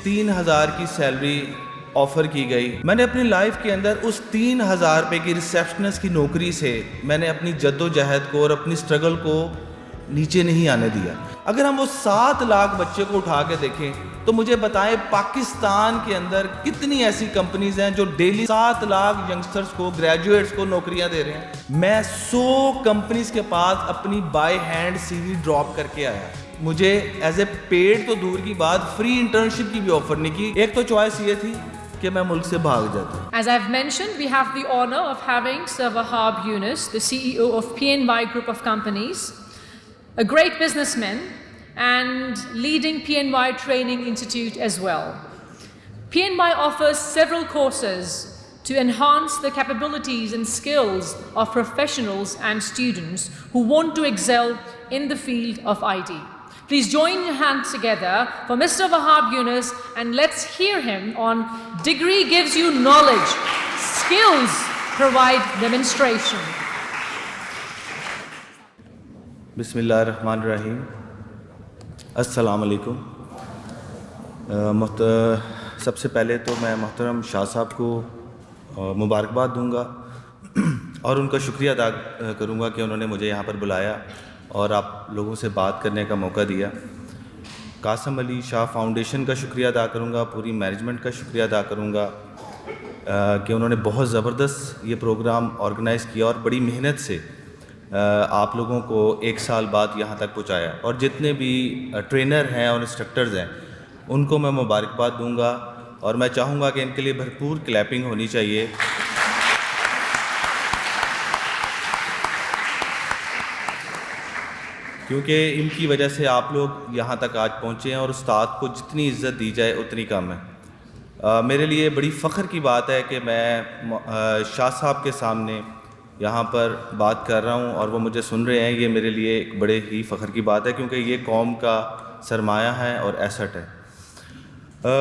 3,000 کی salary offer کی گئی. میں نے اپنی لائف کے اندر اس 3,000 روپے کی ریسیپشنسٹ کی نوکری سے میں نے اپنی جد و جہد کو اور اپنی سٹرگل کو نیچے نہیں آنے دیا. اگر ہم وہ 7 لاکھ بچے کو اٹھا کے دیکھیں تو مجھے بتائیں پاکستان کے اندر کتنی ایسی کمپنیز ہیں جو ڈیلی 7 لاکھ ینگسٹرز کو، گریجویٹس کو نوکریاں دے رہے ہیں. میں 100 کمپنیز کے پاس اپنی بائی ہینڈ سی وی ڈراپ کر کے آیا. مجھے ایز اے پیڈ تو دور کی بات فری انٹرنشپ کی بھی آفر نہیں کی. ایک تو چوائس یہ تھی کہ میں ملک سے بھاگ جاتا. As I've mentioned, we have the honor of having Sir Wahab Yunus, the CEO of PNY Group of Companies, a great businessman and leading PNY Training Institute as well. PNY offers several courses to enhance the capabilities and skills of professionals and students who want to excel in the field of IT. Please join your hands together for Mr. Wahab Yunus and let's hear him on Degree Gives You Knowledge, Skills Provide Demonstration. بسم اللہ الرحمن الرحیم. السلام علیکم. سب سے پہلے تو میں محترم شاہ صاحب کو مبارکباد دوں گا اور ان کا شکریہ ادا کروں گا کہ انہوں نے مجھے یہاں پر بلایا اور آپ لوگوں سے بات کرنے کا موقع دیا. قاسم علی شاہ فاؤنڈیشن کا شکریہ ادا کروں گا, پوری مینجمنٹ کا شکریہ ادا کروں گا کہ انہوں نے بہت زبردست یہ پروگرام آرگنائز کیا اور بڑی محنت سے آپ لوگوں کو 1 سال بعد یہاں تک پہنچایا. اور جتنے بھی ٹرینر ہیں اور انسٹرکٹرز ہیں ان کو میں مبارکباد دوں گا اور میں چاہوں گا کہ ان کے لیے بھرپور کلیپنگ ہونی چاہیے. کیونکہ ان کی وجہ سے آپ لوگ یہاں تک آج پہنچے ہیں اور استاد کو جتنی عزت دی جائے اتنی کم ہے. میرے لیے بڑی فخر کی بات ہے کہ میں شاہ صاحب کے سامنے یہاں پر بات کر رہا ہوں اور وہ مجھے سن رہے ہیں. یہ میرے لیے ایک بڑے ہی فخر کی بات ہے کیونکہ یہ قوم کا سرمایہ ہے اور ایسٹ ہے.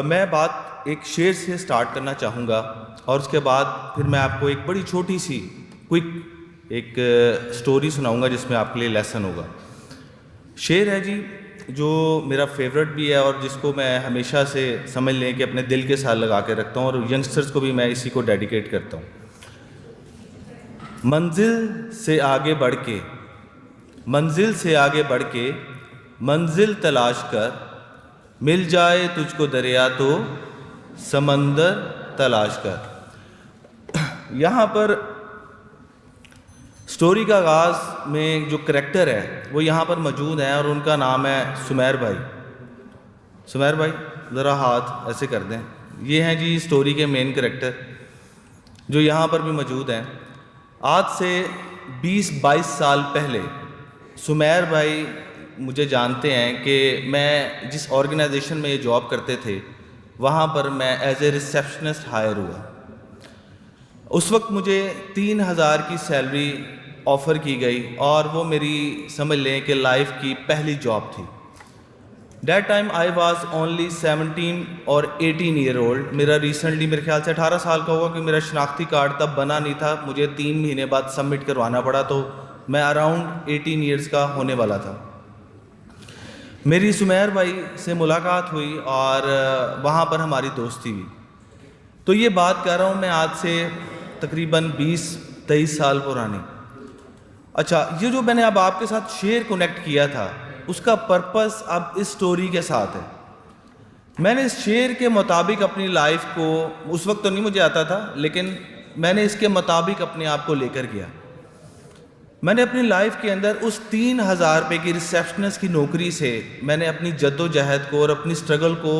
میں بات ایک شعر سے سٹارٹ کرنا چاہوں گا اور اس کے بعد پھر میں آپ کو ایک بڑی چھوٹی سی کوئک ایک سٹوری سناؤں گا جس میں آپ کے لیے لیسن ہوگا. شعر ہے جی جو میرا فیوریٹ بھی ہے اور جس کو میں ہمیشہ سے سمجھ لیں کہ اپنے دل کے ساتھ لگا کے رکھتا ہوں اور ینگسٹرز کو بھی میں اسی کو ڈیڈیکیٹ کرتا ہوں. منزل سے آگے بڑھ کے منزل تلاش کر, مل جائے تجھ کو دریا تو سمندر تلاش کر. یہاں پر سٹوری کا آغاز میں جو کریکٹر ہے وہ یہاں پر موجود ہیں اور ان کا نام ہے سمیر بھائی. سمیر بھائی ذرا ہاتھ ایسے کر دیں. یہ ہیں جی سٹوری کے مین کریکٹر جو یہاں پر بھی موجود ہیں. آج سے 20-22 سال پہلے سمیر بھائی مجھے جانتے ہیں کہ میں جس آرگنائزیشن میں یہ جاب کرتے تھے وہاں پر میں ایز اے ریسیپشنسٹ ہائر ہوا. اس وقت مجھے 3,000 کی سیلری آفر کی گئی اور وہ میری سمجھ لیں کہ لائف کی پہلی جاب تھی. That time I was only 17 اور 18 ایئر اولڈ. میرا ریسنٹلی میرے خیال سے 18 سال کا ہوا کہ میرا شناختی کارڈ تب بنا نہیں تھا. مجھے 3 مہینے بعد سبمٹ کروانا پڑا تو میں اراؤنڈ 18 ایئرز کا ہونے والا تھا. میری سمیر بھائی سے ملاقات ہوئی اور وہاں پر ہماری دوستی ہوئی. تو یہ بات کر رہا ہوں میں آج سے تقریباً 20-23 سال پرانی. اچھا, یہ جو میں نے اب آپ کے ساتھ شیئر کنیکٹ کیا تھا اس کا پرپس اب اس سٹوری کے ساتھ ہے. میں نے اس شعر کے مطابق اپنی لائف کو, اس وقت تو نہیں مجھے آتا تھا لیکن میں نے اس کے مطابق اپنے آپ کو لے کر گیا. میں نے اپنی لائف کے اندر اس 3,000 روپے کی ریسیپشنسٹ کی نوکری سے میں نے اپنی جد و جہد کو اور اپنی سٹرگل کو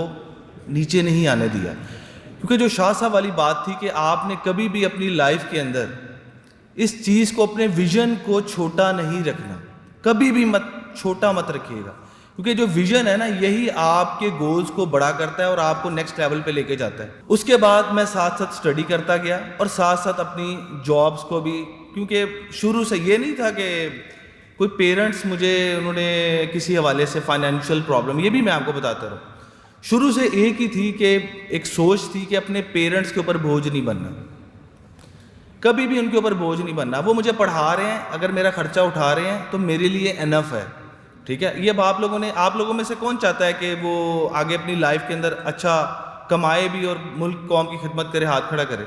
نیچے نہیں آنے دیا. کیونکہ جو شاہ صاحب والی بات تھی کہ آپ نے کبھی بھی اپنی لائف کے اندر اس چیز کو, اپنے ویژن کو چھوٹا نہیں رکھنا. کبھی بھی چھوٹا مت رکھیے گا کیونکہ جو ویژن ہے نا یہی آپ کے گولز کو بڑا کرتا ہے اور آپ کو نیکسٹ لیول پہ لے کے جاتا ہے. اس کے بعد میں ساتھ ساتھ اسٹڈی کرتا گیا اور ساتھ ساتھ اپنی جابس کو بھی, کیونکہ شروع سے یہ نہیں تھا کہ کوئی پیرنٹس مجھے انہوں نے کسی حوالے سے فائنینشیل پرابلم, یہ بھی میں آپ کو بتاتا رہا. شروع سے ایک ہی تھی کہ ایک سوچ تھی کہ اپنے پیرنٹس کے اوپر بوجھ نہیں بننا, کبھی بھی ان کے اوپر بوجھ نہیں بننا. وہ مجھے پڑھا رہے ہیں, اگر میرا خرچہ اٹھا رہے ہیں تو میرے لیے انف ہے, ٹھیک ہے. یہ اب آپ لوگوں میں سے کون چاہتا ہے کہ وہ آگے اپنی لائف کے اندر اچھا کمائے بھی اور ملک قوم کی خدمت کرے, ہاتھ کھڑا کرے؟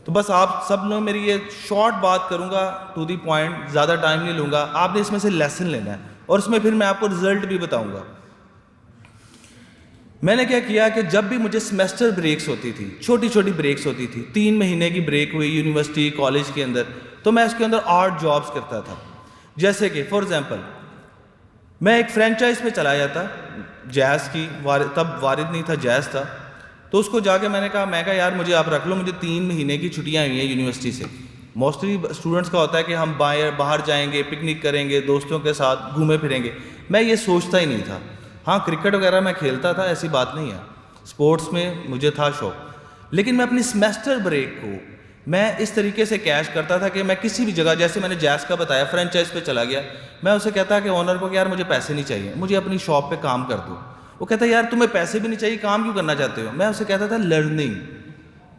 تو بس آپ سب لوگ میری یہ شارٹ بات کروں گا, ٹو دی پوائنٹ, زیادہ ٹائم نہیں لوں گا. آپ نے اس میں سے لیسن لینا ہے اور اس میں پھر میں آپ کو رزلٹ بھی بتاؤں گا. میں نے کیا کیا کہ جب بھی مجھے سیمیسٹر بریکس ہوتی تھی, چھوٹی چھوٹی بریکس ہوتی تھی, 3 مہینے کی بریک ہوئی یونیورسٹی کالج کے اندر, تو میں اس کے اندر آرٹ جابس کرتا تھا. جیسے کہ فار ایگزامپل میں ایک فرینچائز پہ چلا جاتا جیز کی, تب وارد نہیں تھا, جیز تھا. تو اس کو جا کے میں نے کہا یار مجھے آپ رکھ لو, مجھے 3 مہینے کی چھٹیاں ہوئی ہیں یونیورسٹی سے. موسٹلی اسٹوڈنٹس کا ہوتا ہے کہ ہم باہر جائیں گے, پکنک کریں گے, دوستوں کے ساتھ گھومے پھریں گے. میں یہ سوچتا ہی نہیں تھا. ہاں کرکٹ وغیرہ میں کھیلتا تھا, ایسی بات نہیں ہے, اسپورٹس میں مجھے تھا شوق, لیکن میں اپنی سیمیسٹر بریک کو میں اس طریقے سے کیش کرتا تھا کہ میں کسی بھی جگہ, جیسے میں نے جیز کا بتایا, فرینچائز پہ چلا گیا, میں اسے کہتا کہ اونر کو کہ یار مجھے پیسے نہیں چاہیے, مجھے اپنی شاپ پہ کام کر دو. وہ کہتا ہے یار تمہیں پیسے بھی نہیں چاہیے, کام کیوں کرنا چاہتے ہو؟ میں اسے کہتا تھا learning,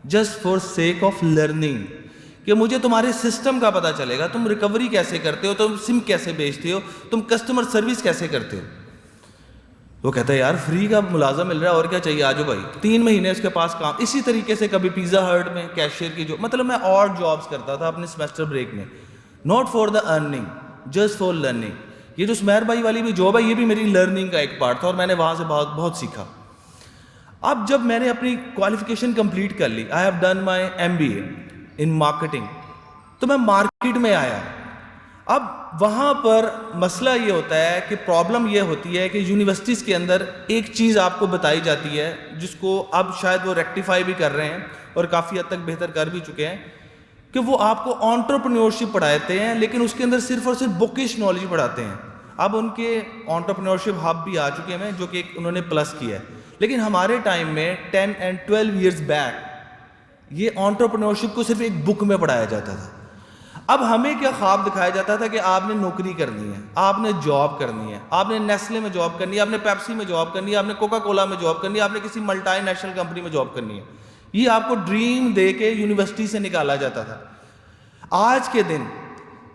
just for sake of learning, کہ مجھے تمہارے سسٹم کا پتہ چلے گا, تم ریکوری کیسے کرتے ہو, تم سم کیسے بیچتے ہو, تم کسٹمر سروس کیسے کرتے ہو. وہ کہتا ہے یار فری کا ملازم مل رہا ہے, اور کیا چاہیے, آجو بھائی. 3 مہینے اس کے پاس کام. اسی طریقے سے کبھی پیزا ہٹ میں کیشیئر کی مطلب میں اور جابس کرتا تھا اپنے سیمیسٹر بریک میں, not for the earning, just for learning. یہ جو سمیر بھائی والی بھی جاب ہے, یہ بھی میری لرننگ کا ایک پارٹ تھا, اور میں نے وہاں سے بہت سیکھا. اب جب میں نے اپنی کوالیفیکیشن کمپلیٹ کر لی, I have done my MBA in marketing, تو میں مارکیٹ میں آیا. اب وہاں پر مسئلہ یہ ہوتا ہے کہ پرابلم یہ ہوتی ہے کہ یونیورسٹیز کے اندر ایک چیز آپ کو بتائی جاتی ہے, جس کو اب شاید وہ ریکٹیفائی بھی کر رہے ہیں اور کافی حد تک بہتر کر بھی چکے ہیں, کہ وہ آپ کو انٹرپرینیورشپ پڑھاتے ہیں, لیکن اس کے اندر صرف اور صرف بکش نالج پڑھاتے ہیں. اب ان کے انٹرپرینیورشپ ہب بھی آ چکے ہیں جو کہ انہوں نے پلس کیا ہے, لیکن ہمارے ٹائم میں 10 and 12 years بیک یہ انٹرپرینیورشپ کو صرف ایک بک میں پڑھایا جاتا تھا. اب ہمیں کیا خواب دکھایا جاتا تھا کہ آپ نے نوکری کرنی ہے, آپ نے جاب کرنی ہے, آپ نے نیسلے میں جاب کرنی ہے, آپ نے پیپسی میں جاب کرنی ہے, آپ نے کوکا کولا میں جاب کرنی ہے, آپ نے کسی ملٹی نیشنل کمپنی میں جاب کرنی ہے. یہ آپ کو ڈریم دے کے یونیورسٹی سے نکالا جاتا تھا. آج کے دن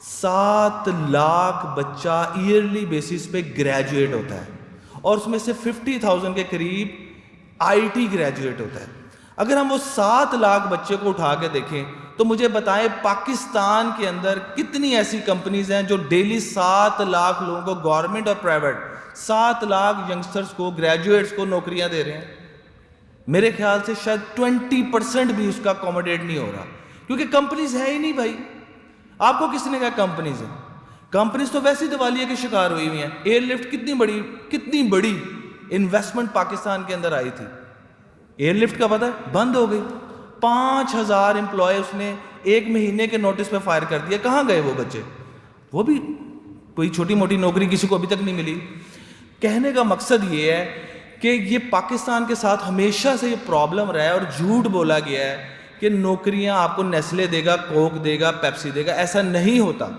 7 لاکھ بچہ ایئرلی بیسس پہ گریجویٹ ہوتا ہے, اور اس میں سے 50,000 کے قریب IT گریجویٹ ہوتا ہے. اگر ہم وہ 7 لاکھ بچے کو اٹھا کے دیکھیں تو مجھے بتائیں پاکستان کے اندر کتنی ایسی کمپنیز ہیں جو ڈیلی 7 لاکھ لوگوں کو, گورنمنٹ اور پرائیویٹ, 7 لاکھ ینگسٹرز کو, گریجویٹس کو نوکریاں دے رہے ہیں. میرے خیال سے شاید 20% بھی اس کا اکوموڈیٹ نہیں ہو رہا, کیونکہ کمپنیز ہے ہی نہیں بھائی. آپ کو کس نے کہا کمپنیز ہیں؟ کمپنیز تو ویسے دیوالیے کے شکار ہوئی ہوئی ہیں. ایئر لفٹ کتنی بڑی انویسٹمنٹ پاکستان کے اندر آئی تھی, ایئر لفٹ کا پتہ ہے بند ہو گئی. 5,000 امپلائی اس نے 1 مہینے کے نوٹس پہ فائر کر دیا. کہاں گئے وہ بچے؟ وہ بھی کوئی چھوٹی موٹی نوکری کسی کو ابھی تک نہیں ملی. کہنے کا مقصد یہ ہے کہ یہ پاکستان کے ساتھ ہمیشہ سے یہ پرابلم رہا ہے, اور جھوٹ بولا گیا ہے کہ نوکریاں آپ کو نیسلے دے گا, کوک دے گا, پیپسی دے گا. ایسا نہیں ہوتا.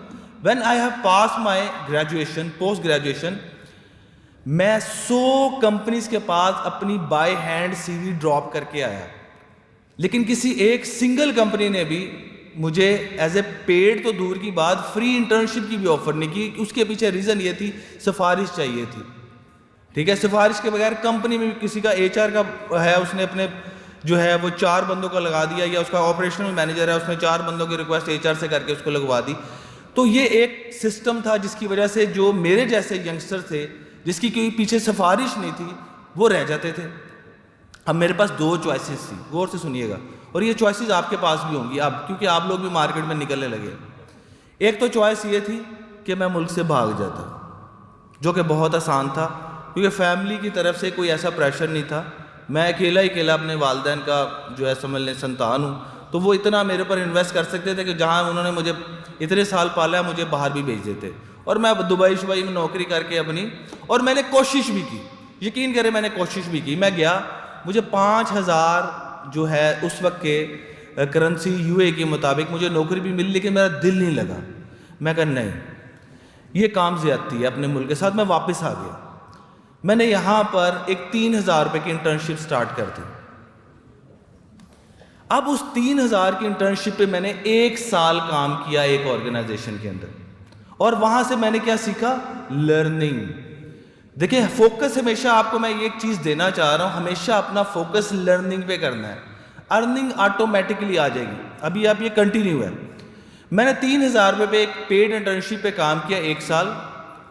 When I have pass my graduation, post graduation, میں 100 کمپنیز کے پاس اپنی بائی ہینڈ CV ڈراپ کر کے آیا, لیکن کسی ایک سنگل کمپنی نے بھی مجھے ایز اے پیڈ تو دور کی بات, فری انٹرنشپ کی بھی آفر نہیں کی. اس کے پیچھے ریزن یہ تھی سفارش چاہیے تھی. ٹھیک ہے, سفارش کے بغیر کمپنی میں کسی کا HR کا ہے, اس نے اپنے جو ہے وہ 4 بندوں کا لگا دیا, یا اس کا آپریشنل مینیجر ہے, اس نے 4 بندوں کی ریکویسٹ HR سے کر کے اس کو لگوا دی. تو یہ ایک سسٹم تھا جس کی وجہ سے جو میرے جیسے ینگسٹر تھے, جس کی کوئی پیچھے سفارش نہیں تھی, وہ رہ جاتے تھے. اب میرے پاس 2 چوائسیز تھی, غور سے سنیے گا, اور یہ چوائسیز آپ کے پاس بھی ہوں گی اب, کیونکہ آپ لوگ بھی مارکیٹ میں نکلنے لگے. ایک تو چوائس یہ تھی کہ میں ملک سے بھاگ جاتا, جو کہ بہت آسان تھا, کیونکہ فیملی کی طرف سے کوئی ایسا پریشر نہیں تھا. میں اکیلا اپنے والدین کا جو ہے سمجھ لیں سنتان ہوں, تو وہ اتنا میرے پر انویسٹ کر سکتے تھے کہ جہاں انہوں نے مجھے اتنے سال پالا ہے, مجھے باہر بھی بھیج دیتے, اور میں دبئی میں نوکری کر کے اپنی, اور میں نے کوشش بھی کی, یقین کریں میں نے کوشش بھی کی. میں گیا, مجھے 5,000 جو ہے اس وقت کے کرنسی UAE کے مطابق مجھے نوکری بھی ملی, لیکن میرا دل نہیں لگا. میں کہا نہیں, یہ کام زیادتی ہے اپنے ملک کے ساتھ. میں واپس آ گیا. میں نے یہاں پر ایک 3,000 روپے کی انٹرنشپ سٹارٹ کر دی. اب اس 3,000 کی انٹرنشپ پہ میں نے 1 سال کام کیا ایک آرگنائزیشن کے اندر, اور وہاں سے میں نے کیا سیکھا؟ لرننگ. دیکھیں فوکس ہمیشہ آپ کو میں یہ ایک چیز دینا چاہ رہا ہوں, ہمیشہ اپنا فوکس لرننگ پہ کرنا ہے, ارننگ آٹومیٹکلی آ جائے گی. ابھی آپ یہ کنٹینیو ہے. میں نے 3,000 روپے پہ ایک پیڈ انٹرنشپ پہ کام کیا 1 سال.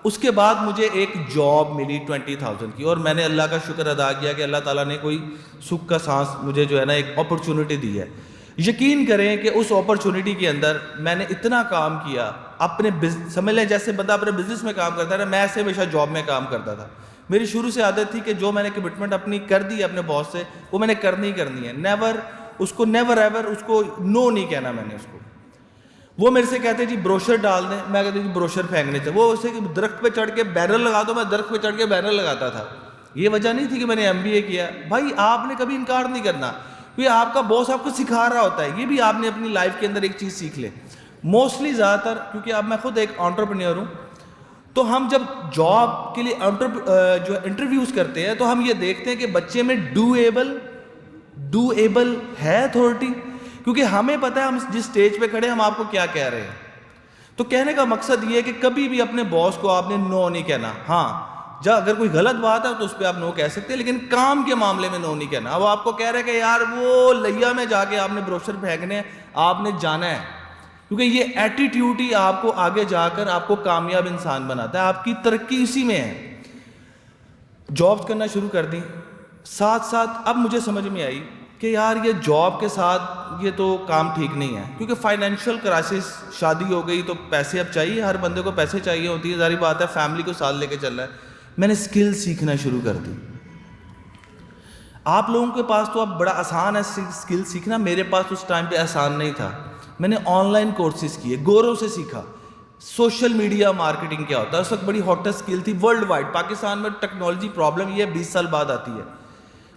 اس کے بعد مجھے ایک جاب ملی 20,000 کی, اور میں نے اللہ کا شکر ادا کیا کہ اللہ تعالیٰ نے کوئی سکھ کا سانس مجھے جو ہے نا ایک اپرچونٹی دی ہے. یقین کریں کہ اس اپرچونٹی کے اندر میں نے اتنا کام کیا اپنے سمجھ لیں جیسے بندہ اپنے بزنس میں کام کرتا ہے نا, میں ایسے ہمیشہ جاب میں کام کرتا تھا. میری شروع سے عادت تھی کہ جو میں نے کمٹمنٹ اپنی کر دی اپنے باس سے وہ میں نے کرنی ہی کرنی ہے. نیور ایور اس کو نو نہیں کہنا میں نے اس کو. وہ میرے سے کہتے جی بروشر ڈال دیں, میں کہتے جی بروشر پھینکنے چاہیے. وہ اسے درخت پہ چڑھ کے بیرل لگا دو, میں درخت پہ چڑھ کے بیرل لگاتا تھا. یہ وجہ نہیں تھی کہ میں نے MBA کیا. بھائی آپ نے کبھی انکار نہیں کرنا, کیونکہ آپ کا باس آپ کو سکھا رہا ہوتا ہے. یہ بھی آپ نے اپنی لائف کے اندر ایک چیز سیکھ لے. موسٹلی زیادہ تر کیونکہ اب میں خود ایک انٹرپرینور ہوں, تو ہم جب جاب کے لیے جو انٹرویوز کرتے ہیں تو ہم یہ دیکھتے ہیں کہ بچے میں ڈو ایبل ہے اتھارٹی, کیونکہ ہمیں پتہ ہے ہم جس اسٹیج پہ کھڑے ہم آپ کو کیا کہہ رہے ہیں. تو کہنے کا مقصد یہ ہے کہ کبھی بھی اپنے باس کو آپ نے نو نہیں کہنا. ہاں اگر کوئی غلط بات ہے تو اس پہ آپ نو کہہ سکتے ہیں, لیکن کام کے معاملے میں نو نہیں کہنا. اب آپ کو کہہ رہے ہیں کہ یار وہ لیا میں جا کے آپ نے بروشر پھینکنے ہیں, آپ نے جانا ہے, کیونکہ یہ ایٹیٹیوڈ ہی آپ کو آگے جا کر آپ کو کامیاب انسان بناتا ہے. آپ کی ترقی اسی میں ہے. جابس کرنا شروع کر دی. ساتھ ساتھ اب مجھے سمجھ میں آئی کہ یار یہ جاب کے ساتھ یہ تو کام ٹھیک نہیں ہے, کیونکہ فائنینشیل کرائسس, شادی ہو گئی تو پیسے اب چاہیے, ہر بندے کو پیسے چاہیے ہوتی ہے, ظاہری بات ہے فیملی کو ساتھ لے کے چل رہا ہے. میں نے اسکل سیکھنا شروع کر دی. آپ لوگوں کے پاس تو اب بڑا آسان ہے اسکل سیکھنا, میرے پاس اس ٹائم پہ آسان نہیں تھا. میں نے آن لائن کورسز کیے, گوروں سے سیکھا سوشل میڈیا مارکیٹنگ کیا ہوتا ہے. اس وقت بڑی ہاٹیسٹ اسکل تھی ورلڈ وائڈ. پاکستان میں ٹیکنالوجی پرابلم یہ 20 سال بعد آتی ہے.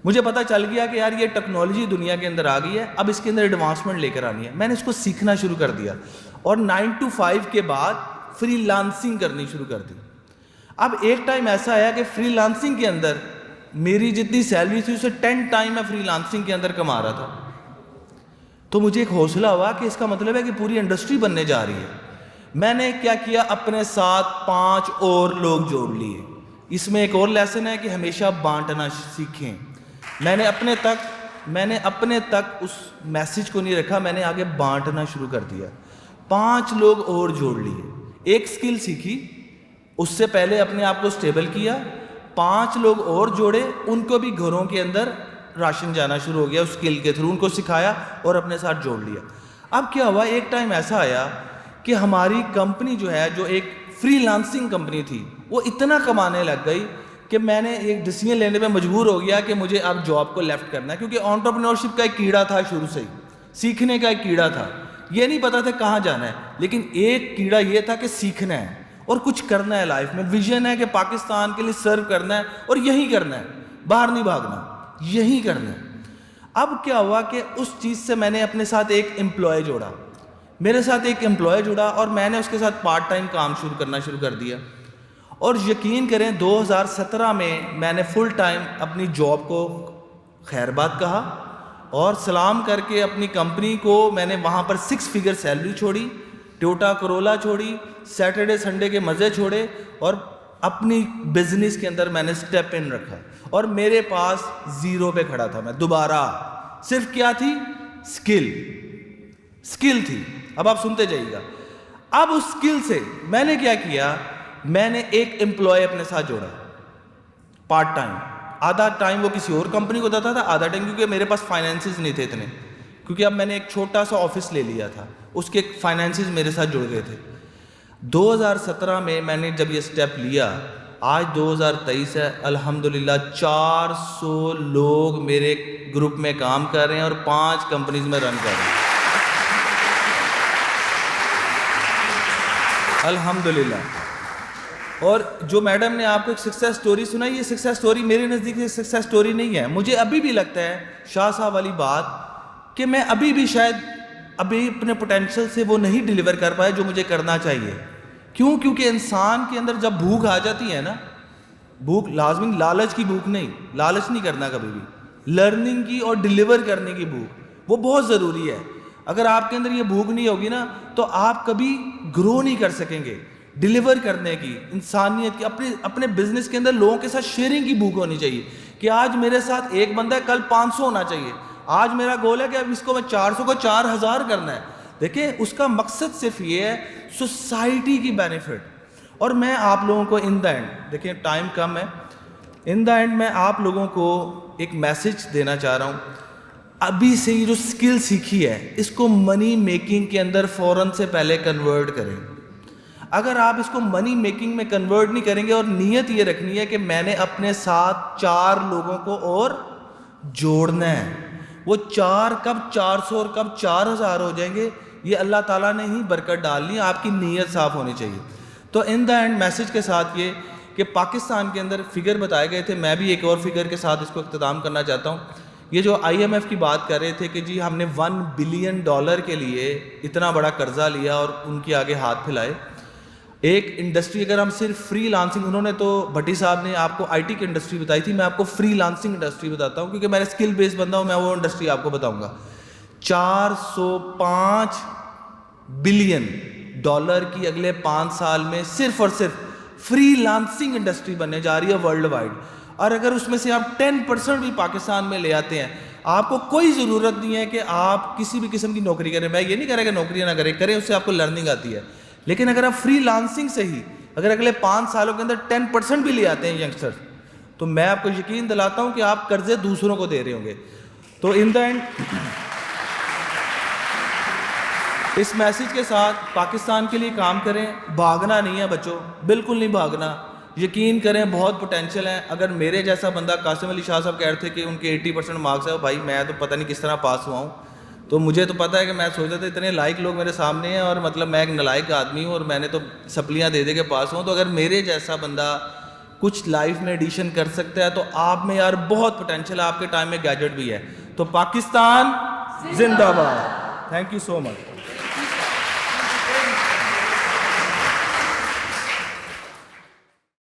مجھے پتہ چل گیا کہ یار یہ ٹیکنالوجی دنیا کے اندر آ گئی ہے, اب اس کے اندر ایڈوانسمنٹ لے کر آنی ہے. میں نے اس کو سیکھنا شروع کر دیا, اور 9 to 5 کے بعد فری لانسنگ کرنی شروع کر دی. اب ایک ٹائم ایسا آیا کہ فری لانسنگ کے اندر میری جتنی سیلری تھی اسے 10 ٹائم میں فری لانسنگ کے اندر کما رہا تھا. تو مجھے ایک حوصلہ ہوا کہ اس کا مطلب ہے کہ پوری انڈسٹری بننے جا رہی ہے. میں نے کیا کیا, اپنے ساتھ 5 اور لوگ جوڑ لیے. اس میں ایک اور لیسن ہے کہ ہمیشہ بانٹنا سیکھیں. میں نے اپنے تک اس میسج کو نہیں رکھا, میں نے آگے بانٹنا شروع کر دیا. 5 لوگ اور جوڑ لیے, ایک سکل سیکھی, اس سے پہلے اپنے آپ کو سٹیبل کیا, 5 لوگ اور جوڑے, ان کو بھی گھروں کے اندر راشن جانا شروع ہو گیا اس سکل کے تھرو, ان کو سکھایا اور اپنے ساتھ جوڑ لیا. اب کیا ہوا, ایک ٹائم ایسا آیا کہ ہماری کمپنی جو ہے, جو ایک فری لانسنگ کمپنی تھی, وہ اتنا کمانے لگ گئی کہ میں نے ایک ڈیسیژن لینے پہ مجبور ہو گیا کہ مجھے اب جاب کو لیفٹ کرنا ہے. کیونکہ انٹرپرینورشپ کا ایک کیڑا تھا شروع سے ہی, سیکھنے کا ایک کیڑا تھا, یہ نہیں پتا تھا کہاں جانا ہے, لیکن ایک کیڑا یہ تھا کہ سیکھنا ہے اور کچھ کرنا ہے لائف میں. ویژن ہے کہ پاکستان کے لیے سرو کرنا ہے اور یہی کرنا ہے, باہر نہیں بھاگنا, یہی کرنا ہے. اب کیا ہوا کہ اس چیز سے میں نے اپنے ساتھ ایک امپلائی جوڑا, میرے ساتھ ایک امپلائی جڑا, اور میں نے اس کے ساتھ پارٹ ٹائم کام کرنا شروع کر دیا. اور یقین کریں 2017 میں نے فل ٹائم اپنی جاب کو خیر بات کہا اور سلام کر کے اپنی کمپنی کو میں نے وہاں پر 6 فگر سیلری چھوڑی, ٹویوٹا کرولا چھوڑی, سیٹرڈے سنڈے کے مزے چھوڑے, اور اپنی بزنس کے اندر میں نے سٹیپ ان رکھا. اور میرے پاس 0 پہ کھڑا تھا میں دوبارہ, صرف کیا تھی, اسکل تھی. اب آپ سنتے جائیے گا. اب اس اسکل سے میں نے کیا کیا, میں نے ایک امپلائی اپنے ساتھ جوڑا پارٹ ٹائم. آدھا ٹائم وہ کسی اور کمپنی کو دیتا تھا, آدھا ٹائم کیونکہ میرے پاس فائنینسز نہیں تھے اتنے, کیونکہ اب میں نے ایک چھوٹا سا آفس لے لیا تھا, اس کے فائنینسز میرے ساتھ جڑ گئے تھے. 2017 میں نے جب یہ سٹیپ لیا, آج 2023 ہے, الحمدللہ 400 لوگ میرے گروپ میں کام کر رہے ہیں اور 5 کمپنیز میں رن کر رہے ہیں, الحمدللہ. اور جو میڈم نے آپ کو ایک سکسیس سٹوری سنائی, یہ سکسیس سٹوری میرے نزدیک سے سکسیس سٹوری نہیں ہے. مجھے ابھی بھی لگتا ہے شاہ صاحب والی بات کہ میں ابھی بھی شاید اپنے پوٹینشیل سے وہ نہیں ڈیلیور کر پائے جو مجھے کرنا چاہیے. کیوں؟ کیونکہ انسان کے اندر جب بھوک آ جاتی ہے نا, بھوک لازمی لالچ کی بھوک نہیں, لالچ نہیں کرنا کبھی بھی, لرننگ کی اور ڈیلیور کرنے کی بھوک, وہ بہت ضروری ہے. اگر آپ کے اندر یہ بھوک نہیں ہوگی نا تو آپ کبھی گرو نہیں کر سکیں گے. ڈیلیور کرنے کی, انسانیت کی, اپنے بزنس کے اندر لوگوں کے ساتھ شیئرنگ کی بھوک ہونی چاہیے کہ آج میرے ساتھ ایک بندہ ہے, کل 500 ہونا چاہیے. آج میرا گول ہے کہ اب اس کو میں 400 کو 4000 کرنا ہے. دیکھیں اس کا مقصد صرف یہ ہے سوسائٹی کی بینیفٹ. اور میں آپ لوگوں کو ان دا اینڈ, دیکھیں ٹائم کم ہے, ان دا اینڈ میں آپ لوگوں کو ایک میسج دینا چاہ رہا ہوں. ابھی سے یہ جو اسکل سیکھی ہے اس کو منی میکنگ کے اندر فوراً سے پہلے کنورٹ کریں. اگر آپ اس کو منی میکنگ میں کنورٹ نہیں کریں گے اور نیت یہ رکھنی ہے کہ میں نے اپنے ساتھ 4 لوگوں کو اور جوڑنا ہے, وہ 4 کب 400 اور کب 4000 ہو جائیں گے یہ اللہ تعالیٰ نے ہی برکت ڈالنی ہے, آپ کی نیت صاف ہونی چاہیے. تو ان دا اینڈ میسج کے ساتھ یہ کہ پاکستان کے اندر فگر بتائے گئے تھے, میں بھی ایک اور فگر کے ساتھ اس کو اختتام کرنا چاہتا ہوں. یہ جو IMF کی بات کر رہے تھے کہ جی ہم نے $1 بلین کے لیے اتنا بڑا قرضہ لیا اور ان کے آگے ہاتھ پھیلائے. ایک انڈسٹری, اگر ہم صرف فری لانسنگ, انہوں نے تو بھٹی صاحب نے آپ کو IT کی انڈسٹری بتائی تھی, میں آپ کو فری لانسنگ انڈسٹری بتاتا ہوں کیونکہ میں اسکل بیس بندہ ہوں, میں وہ انڈسٹری آپ کو بتاؤں گا. $405 بلین کی اگلے 5 سال میں صرف اور صرف فری لانسنگ انڈسٹری بننے جا رہی ہے ورلڈ وائڈ. اور اگر اس میں سے آپ 10% بھی پاکستان میں لے آتے ہیں, آپ کو کوئی ضرورت نہیں ہے کہ آپ کسی بھی قسم کی نوکری کریں. میں یہ نہیں کہہ رہا کہ نوکری نہ کریں, اس سے آپ کو لرننگ آتی ہے. لیکن اگر آپ فری لانسنگ سے ہی اگر اگلے 5 سالوں کے اندر 10% بھی لے آتے ہیں ینگسٹر, تو میں آپ کو یقین دلاتا ہوں کہ آپ قرضے دوسروں کو دے رہے ہوں گے. تو ان دا اینڈ اس میسج کے ساتھ پاکستان کے لیے کام کریں, بھاگنا نہیں ہے بچوں, بالکل نہیں بھاگنا. یقین کریں بہت پوٹینشیل ہے. اگر میرے جیسا بندہ, قاسم علی شاہ صاحب کہہ رہے تھے کہ ان کے 80% مارکس ہے, بھائی میں تو پتہ نہیں کس طرح پاس ہوا ہوں. تو مجھے تو پتہ ہے کہ میں سوچتا تھا اتنے لائق لوگ میرے سامنے ہیں اور مطلب میں ایک نالائق آدمی ہوں اور میں نے تو سپلیاں دے کے پاس ہوں. تو اگر میرے جیسا بندہ کچھ لائف میں ایڈیشن کر سکتا ہے تو آپ میں یار بہت پوٹینشیل ہے, آپ کے ٹائم میں گیجٹ بھی ہے. تو پاکستان زندہ باد. Thank you so much.